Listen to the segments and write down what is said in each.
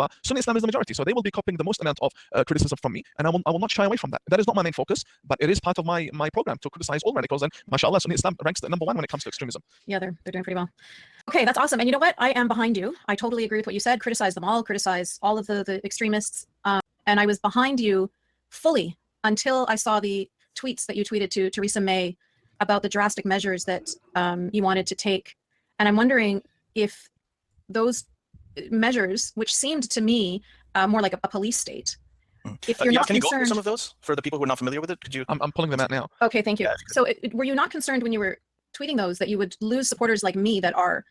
but Sunni Islam is the majority, so they will be copying the most amount of criticism from me, and I will not shy away from that. That is not my main focus, but it is part of my program to criticize all radicals, and mashallah, Sunni Islam ranks at number 1 when it comes to extremism. Yeah, they're doing pretty well. Okay, that's awesome. And you know what? I am behind you. I totally agree with what you said. Criticize them all, criticize all of the extremists. And I was behind you fully until I saw the tweets that you tweeted to Theresa May about the drastic measures that you wanted to take. And I'm wondering if those measures, which seemed to me more like a police state, if you're not can you concerned, go through some of those for the people who are not familiar with it? Could you? I'm pulling them out now. Okay, thank you. Yeah, So were you not concerned when you were tweeting those that you would lose supporters like me that are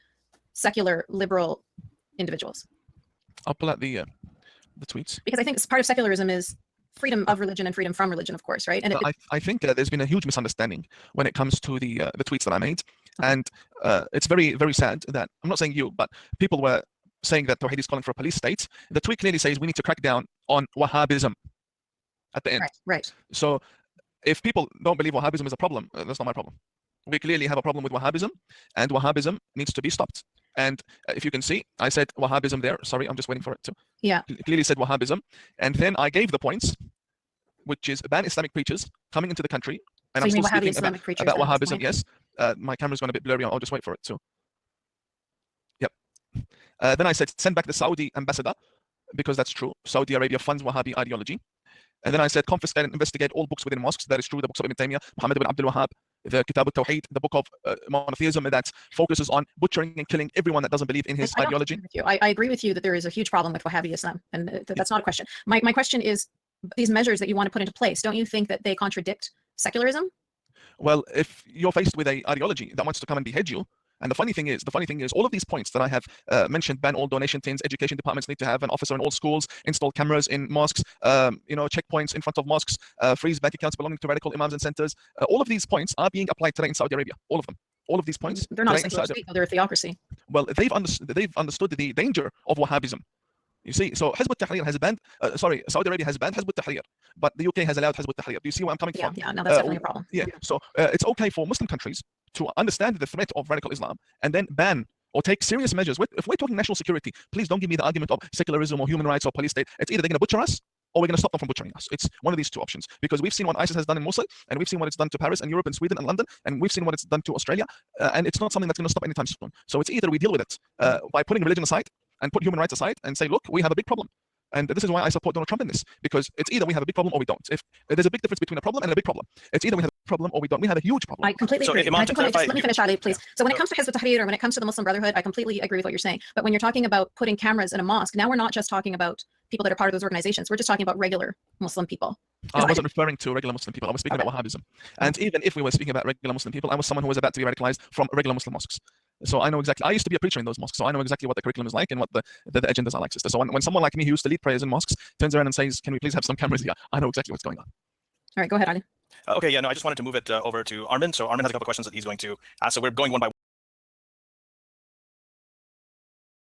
secular liberal individuals? I'll pull out the tweets. Because I think part of secularism is freedom of religion and freedom from religion, of course, right? And I think there's been a huge misunderstanding when it comes to the tweets that I made, and it's very, very sad that, I'm not saying you, but people were saying that Tawhid is calling for a police state. The tweet clearly says we need to crack down on Wahhabism at the end. Right. So if people don't believe Wahhabism is a problem, that's not my problem. We clearly have a problem with Wahhabism, and Wahhabism needs to be stopped. And if you can see, I said Wahhabism there. Sorry, I'm just waiting for it to. Yeah. Clearly said Wahhabism, and then I gave the points, which is ban Islamic preachers coming into the country. And So I'm you mean still Wahhabi speaking Islamic preachers about at this Wahhabism. point? Yes. My camera's going a bit blurry. I'll just wait for it too. Yep. Then I said send back the Saudi ambassador, because that's true. Saudi Arabia funds Wahhabi ideology. And then I said confiscate and investigate all books within mosques. That is true. The books of Ibn Taymiyyah, Muhammad ibn Abdul Wahhab, the Kitab al-Tawheed, the book of monotheism that focuses on butchering and killing everyone that doesn't believe in his ideology. I agree with you that there is a huge problem with Wahhabi Islam, and that's not a question. My question is, these measures that you want to put into place, don't you think that they contradict secularism? Well, if you're faced with an ideology that wants to come and behead you, and the funny thing is, all of these points that I have mentioned, ban all donation tins, education departments need to have an officer in all schools, install cameras in mosques, checkpoints in front of mosques, freeze bank accounts belonging to radical imams and centers. All of these points are being applied today in Saudi Arabia. All of them. All of these points. They're not a secular state, they're a theocracy. Well, they've understood the danger of Wahhabism. You see, so Hizb ut-Tahrir has banned, Saudi Arabia has banned Hizb ut-Tahrir, but the UK has allowed Hizb ut-Tahrir. Do you see where I'm coming from? Yeah, no, that's definitely a problem. Yeah, so it's okay for Muslim countries to understand the threat of radical Islam and then ban or take serious measures. If we're talking national security, please don't give me the argument of secularism or human rights or police state. It's either they're going to butcher us or we're going to stop them from butchering us. It's one of these two options, because we've seen what ISIS has done in Mosul, and we've seen what it's done to Paris and Europe and Sweden and London, and we've seen what it's done to Australia, and it's not something that's going to stop anytime soon. So it's either we deal with it by putting religion aside and put human rights aside and say, look, we have a big problem. And this is why I support Donald Trump in this, because it's either we have a big problem or we don't. If there's a big difference between a problem and a big problem, it's either we have a problem or we don't. We have a huge problem. I completely agree. Let me finish, Ali, please. So when it comes to Hizb ut-Tahrir, or when it comes to the Muslim Brotherhood, I completely agree with what you're saying. But when you're talking about putting cameras in a mosque, now we're not just talking about people that are part of those organizations. We're just talking about regular Muslim people. I wasn't referring to regular Muslim people. I was speaking about Wahhabism. And even if we were speaking about regular Muslim people, I was someone who was about to be radicalized from regular Muslim mosques. So I know exactly. I used to be a preacher in those mosques, so I know exactly what the curriculum is like and what the agendas are like, sister. So when someone like me who used to lead prayers in mosques turns around and says, "Can we please have some cameras here?" I know exactly what's going on. All right, go ahead, Ali. Okay, yeah, no, I just wanted to move it over to Armin. So Armin has a couple of questions that he's going to ask. So we're going one by one.